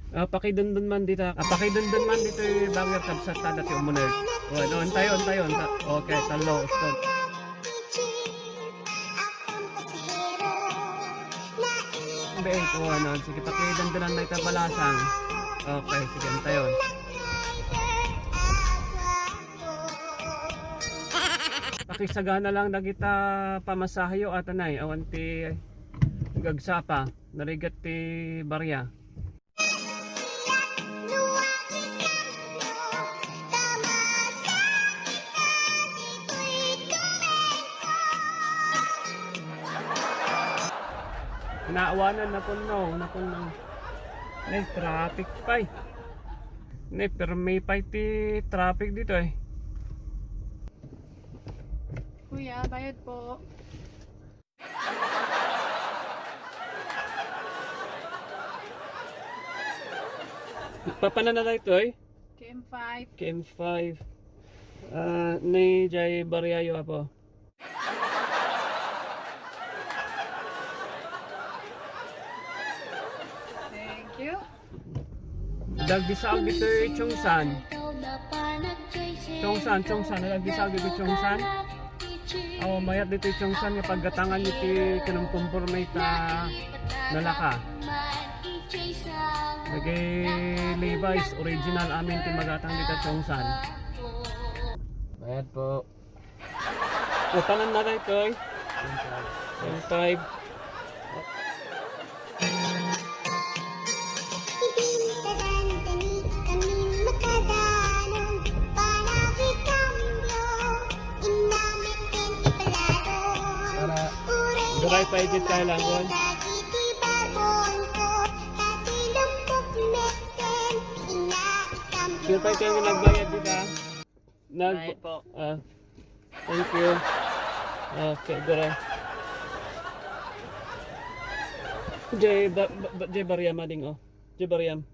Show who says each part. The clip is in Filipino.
Speaker 1: Pakidundun man dito. Pakidundun man dito bagay kapsat tada ti umunag. On tayo. Okay, talo. Stop. Beek, sige pakidundunan na ito balasang. Okay, sige, tayo. Pakisagana lang na kita pamasahayo at anay. Awan ti gagsapa. Narigat ti barya. Naawanan na puno. Nay, traffic pa eh. Nay, pero may pa ti traffic dito eh.
Speaker 2: Kuya, bayad po.
Speaker 1: Papanan na ito eh?
Speaker 2: KM5.
Speaker 1: KM5. Ni Jay Baryayo apo.
Speaker 2: Thank you.
Speaker 1: Dagdisag dito eh, Chongsan. Dagdisag dito Chongsan. Mayat dito Chongsan yung paggatangan nito kinumpumper may nalaka. Levi's original amin ti magatang dito Chongsan. Bayad po. Tanan na ito eh. 5. Duray pa edit tayo lang kon. Sino pa kayo nagbayad dito? Bayad po. Thank you. Okay, duray. Jay Baryam ading oh. Jay Baryam.